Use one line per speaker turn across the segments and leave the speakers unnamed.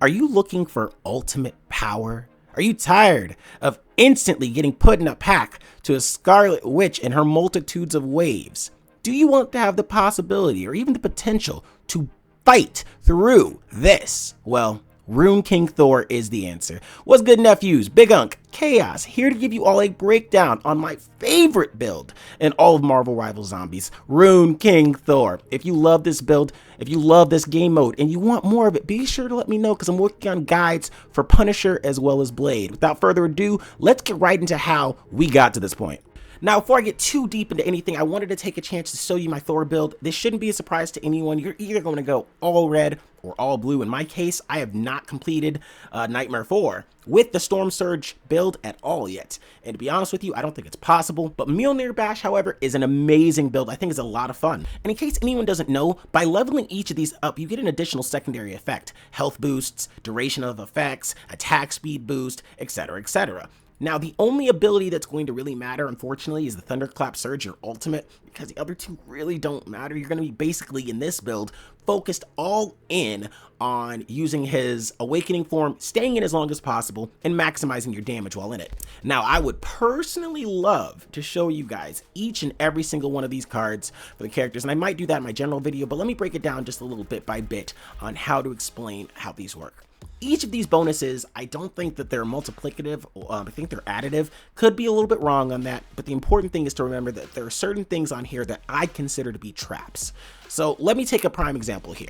Are you looking for ultimate power? Are you tired of instantly getting put in a pack to a Scarlet Witch and her multitudes of waves? Do you want to have the possibility or even the potential to fight through this? Well, Rune King Thor is the answer. What's good, nephews? Big Unk, Chaos, here to give you all a breakdown on my favorite build in all of Marvel Rival Zombies, Rune King Thor. If you love this build, if you love this game mode, and you want more of it, be sure to let me know because I'm working on guides for Punisher as well as Blade. Without further ado, let's get right into how we got to this point. Now, before I get too deep into anything, I wanted to take a chance to show you my Thor build. This shouldn't be a surprise to anyone. You're either going to go all red or all blue. In my case, I have not completed Nightmare 4 with the Storm Surge build at all yet. And to be honest with you, I don't think it's possible. But Mjolnir Bash, however, is an amazing build. I think it's a lot of fun. And in case anyone doesn't know, by leveling each of these up, you get an additional secondary effect. Health boosts, duration of effects, attack speed boost, etc., etc. Now, the only ability that's going to really matter, unfortunately, is the Thunderclap Surge, your ultimate, because the other two really don't matter. You're going to be basically, in this build, focused all in on using his Awakening form, staying in as long as possible, and maximizing your damage while in it. Now, I would personally love to show you guys each and every single one of these cards for the characters, and I might do that in my general video, but let me break it down just a little bit by bit on how to explain how these work. Each of these bonuses, I don't think that they're multiplicative, I think they're additive. Could be a little bit wrong on that, but the important thing is to remember that there are certain things on here that I consider to be traps. So let me take a prime example here.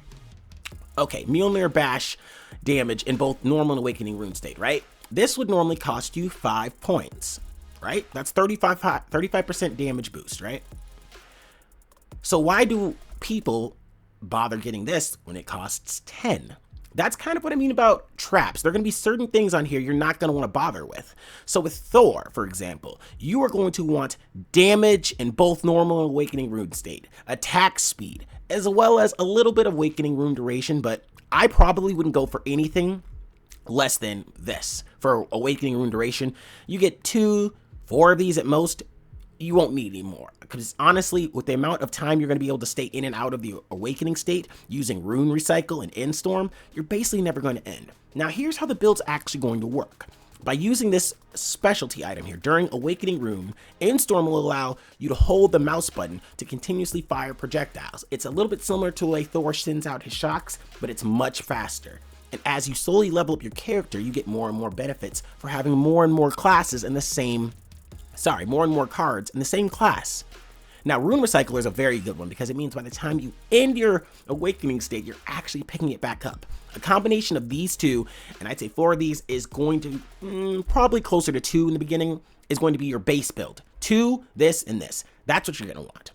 Okay, Mjolnir Bash damage in both normal and Awakening rune state, right? This would normally cost you 5 points, right? That's 35% damage boost, right? So why do people bother getting this when it costs 10? That's kind of what I mean about traps. There are going to be certain things on here you're not going to want to bother with. So with Thor, for example, you are going to want damage in both normal and Awakening rune state, attack speed, as well as a little bit of Awakening rune duration, but I probably wouldn't go for anything less than this. For Awakening rune duration, you get 2, 4 of these at most. You won't need any more, because honestly, with the amount of time you're going to be able to stay in and out of the Awakening state using Rune Recycle and Endstorm, you're basically never going to end. Now, here's how the build's actually going to work. By using this specialty item here during Awakening Rune, Endstorm will allow you to hold the mouse button to continuously fire projectiles. It's a little bit similar to the way Thor sends out his shocks, but it's much faster. And as you slowly level up your character, you get more and more benefits for having more and more classes in the same more and more cards in the same class. Now, Rune Recycler is a very good one because it means by the time you end your Awakening state, you're actually picking it back up. A combination of these two, and I'd say 4 of these, is going to probably closer to 2 in the beginning, is going to be your base build. 2, this, and this. That's what you're going to want.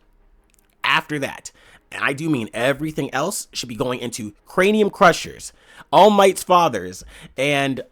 After that, and I do mean everything else, should be going into Cranium Crushers, All Might's Fathers, and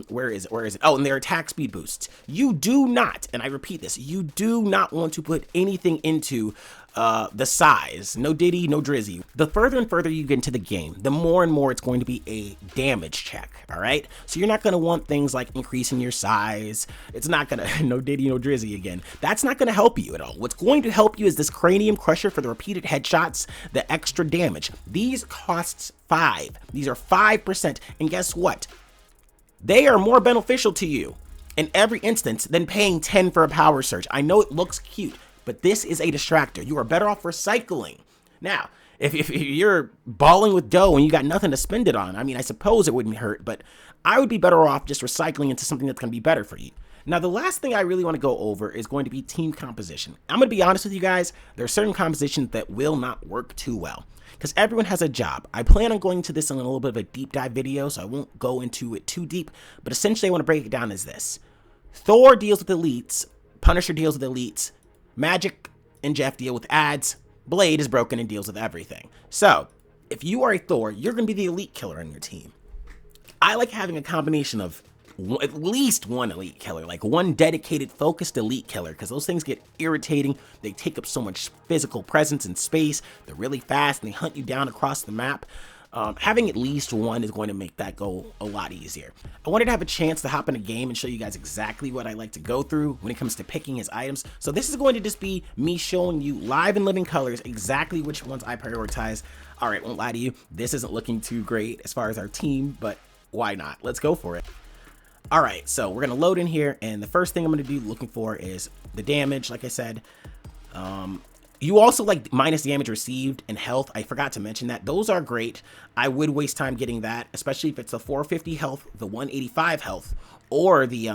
where is it? Oh, and their attack speed boosts. You do not, and I repeat this, you do not want to put anything into the size. No Diddy, no Drizzy. The further and further you get into the game, the more and more it's going to be a damage check, all right? So you're not going to want things like increasing your size. It's not going to, no Diddy, no Drizzy again. That's not going to help you at all. What's going to help you is this Cranium Crusher for the repeated headshots, the extra damage. These costs 5. These are 5%, and guess what? They are more beneficial to you in every instance than paying 10 for a power surge. I know it looks cute, but this is a distractor. You are better off recycling. Now, if you're balling with dough and you got nothing to spend it on, I mean, I suppose it wouldn't hurt, but I would be better off just recycling into something that's going to be better for you. Now, the last thing I really want to go over is going to be team composition. I'm going to be honest with you guys. There are certain compositions that will not work too well because everyone has a job. I plan on going to this in a little bit of a deep dive video, so I won't go into it too deep, but essentially I want to break it down as this. Thor deals with elites, Punisher deals with elites, Magic and Jeff deal with ads, Blade is broken and deals with everything. So, if you are a Thor, you're going to be the elite killer on your team. I like having a combination of at least one elite killer, like one dedicated, focused elite killer, because those things get irritating. They take up so much physical presence and space. They're really fast and they hunt you down across the map. Having at least one is going to make that go a lot easier. I wanted to have a chance to hop in a game and show you guys exactly what I like to go through when it comes to picking his items. So this is going to just be me showing you live and living colors exactly which ones I prioritize. All right, won't lie to you, this isn't looking too great as far as our team, but why not? Let's go for it. All right, so we're gonna load in here, and the first thing I'm gonna be looking for is the damage. Like I said, you also like minus damage received and health. I forgot to mention that. Those are great. I would waste time getting that, especially if it's a 450 health, the 185 health, or the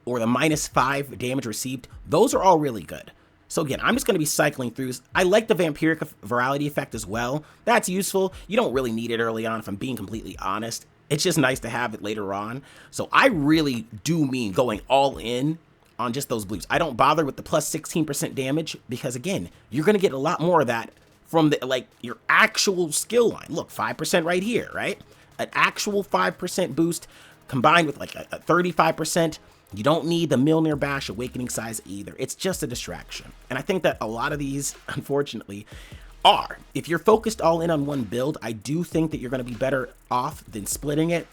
minus 5 damage received. Those are all really good. So again, I'm just going to be cycling through. I like the vampiric virality effect as well. That's useful. You don't really need it early on, if I'm being completely honest. It's just nice to have it later on. So I really do mean going all in on just those blues. I don't bother with the plus 16% damage because again, you're going to get a lot more of that from the like your actual skill line. Look, 5% right here, right? An actual 5% boost combined with like a 35%. You don't need the Mjolnir Bash Awakening size either. It's just a distraction. And I think that a lot of these, unfortunately, are. If you're focused all in on one build, I do think that you're going to be better off than splitting it.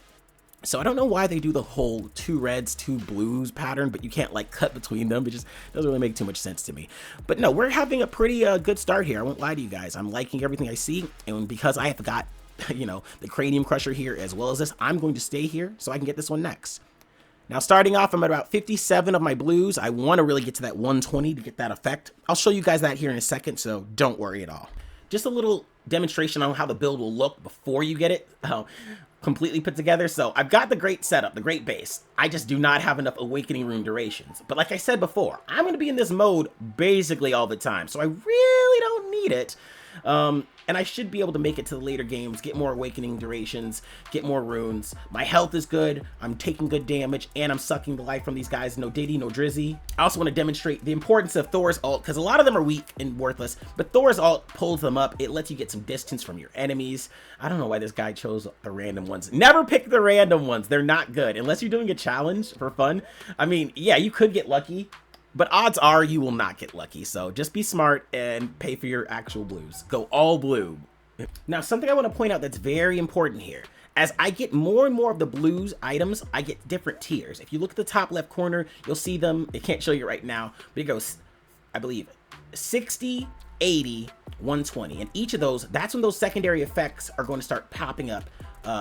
So I don't know why they do the whole 2 reds, 2 blues pattern, but you can't like cut between them. It just doesn't really make too much sense to me. But no, we're having a pretty good start here. I won't lie to you guys. I'm liking everything I see. And because I have got, you know, the Cranium Crusher here as well as this, I'm going to stay here so I can get this one next. Now, starting off, I'm at about 57 of my blues. I want to really get to that 120 to get that effect. I'll show you guys that here in a second, so don't worry at all. Just a little demonstration on how the build will look before you get it completely put together. So I've got the great setup, the great base. I just do not have enough Awakening Rune durations. But like I said before, I'm going to be in this mode basically all the time, so I really don't need it. And I should be able to make it to the later games, get more Awakening durations, get more runes. My health is good, I'm taking good damage, and I'm sucking the life from these guys. No Diddy, no Drizzy. I also want to demonstrate the importance of Thor's ult, because a lot of them are weak and worthless, but Thor's ult pulls them up. It lets you get some distance from your enemies. I don't know why this guy chose the random ones. Never pick the random ones. They're not good, unless you're doing a challenge for fun. I mean, yeah, you could get lucky, but odds are you will not get lucky. So just be smart and pay for your actual blues. Go all blue. Now, something I want to point out that's very important here. As I get more and more of the blues items, I get different tiers. If you look at the top left corner, you'll see them. I can't show you right now, but it goes, I believe, 60, 80, 120. And each of those, that's when those secondary effects are going to start popping up.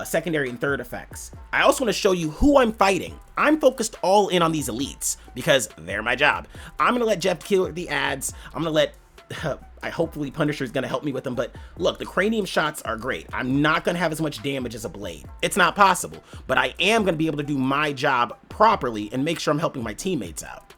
Secondary and third effects. I also want to show you who I'm fighting. I'm focused all in on these elites because they're my job. I'm going to let Jeff kill the ads. I'm going to let hopefully Punisher is going to help me with them. But look, the cranium shots are great. I'm not going to have as much damage as a blade. It's not possible, but I am going to be able to do my job properly and make sure I'm helping my teammates out.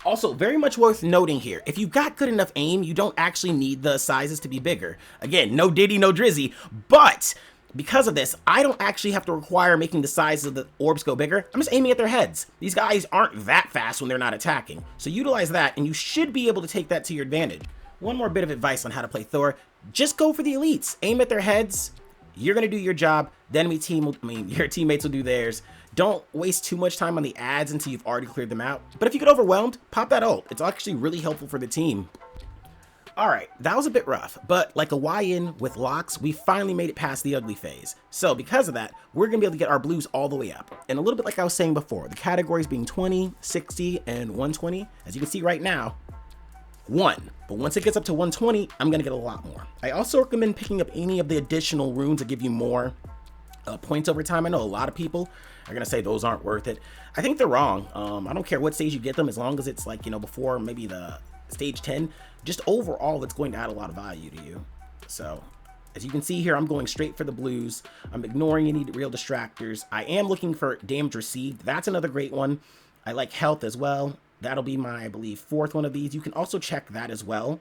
Also, very much worth noting here, if you've got good enough aim, you don't actually need the sizes to be bigger. Again, no Diddy, no Drizzy, but because of this, I don't actually have to require making the size of the orbs go bigger. I'm just aiming at their heads. These guys aren't that fast when they're not attacking. So utilize that, and you should be able to take that to your advantage. One more bit of advice on how to play Thor. Just go for the elites. Aim at their heads. You're going to do your job. The enemy team your teammates will do theirs. Don't waste too much time on the ads until you've already cleared them out. But if you get overwhelmed, pop that ult. It's actually really helpful for the team. All right, that was a bit rough, but like a YN with locks, we finally made it past the ugly phase. So because of that, we're gonna be able to get our blues all the way up. And a little bit like I was saying before, the categories being 20, 60, and 120. As you can see right now, 1. But once it gets up to 120, I'm gonna get a lot more. I also recommend picking up any of the additional runes that give you more points over time. I know a lot of people are gonna say those aren't worth it. I think they're wrong. I don't care what stage you get them, as long as it's like, you know, before maybe the stage 10, just overall it's going to add a lot of value to you. So as you can see here, I'm going straight for the blues. I'm ignoring any real distractors. I am looking for damage received. That's another great one. I like health as well. That'll be my, I believe, 4th one of these. You can also check that as well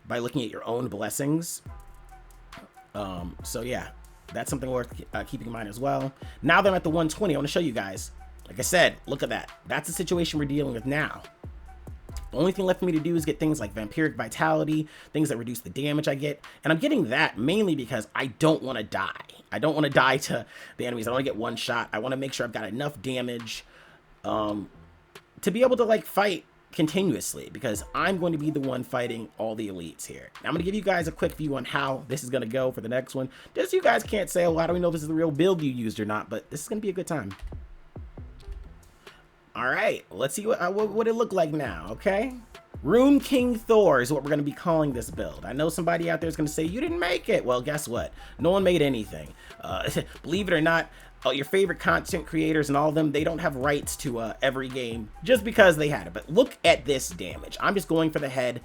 by looking at your own blessings. So yeah, that's something worth keeping in mind as well. Now that I'm at the 120, I want to show you guys. Like I said, look at that. That's the situation we're dealing with now. The only thing left for me to do is get things like Vampiric Vitality, things that reduce the damage I get. And I'm getting that mainly because I don't want to die. I don't want to die to the enemies. I don't want to get one shot. I want to make sure I've got enough damage to be able to like fight continuously, because I'm going to be the one fighting all the elites here. Now, I'm going to give you guys a quick view on how this is going to go for the next one. Just so you guys can't say, oh, I don't know if this is the real build you used or not, but this is going to be a good time. All right, let's see what it looked like now, okay? Rune King Thor is what we're going to be calling this build. I know somebody out there is going to say, you didn't make it. Well, guess what? No one made anything. Believe it or not, your favorite content creators and all of them, they don't have rights to every game just because they had it. But look at this damage. I'm just going for the head.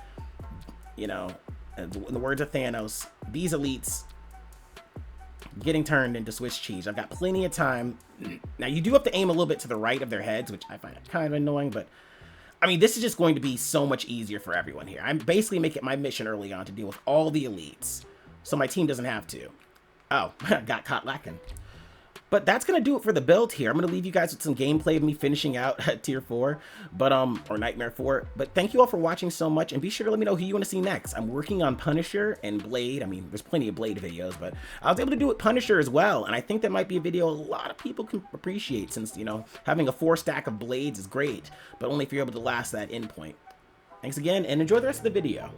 You know, in the words of Thanos, these elites getting turned into Swiss cheese. I've got plenty of time. Now, you do have to aim a little bit to the right of their heads, which I find kind of annoying, but I mean, this is just going to be so much easier for everyone here. I'm basically making my mission early on to deal with all the elites, so my team doesn't have to. Oh, got caught lacking. But that's going to do it for the build here. I'm going to leave you guys with some gameplay of me finishing out at Tier 4, but or Nightmare 4. But thank you all for watching so much, and be sure to let me know who you want to see next. I'm working on Punisher and Blade. I mean, there's plenty of Blade videos, but I was able to do it Punisher as well, and I think that might be a video a lot of people can appreciate since, you know, having a 4 stack of Blades is great, but only if you're able to last that endpoint. Thanks again, and enjoy the rest of the video.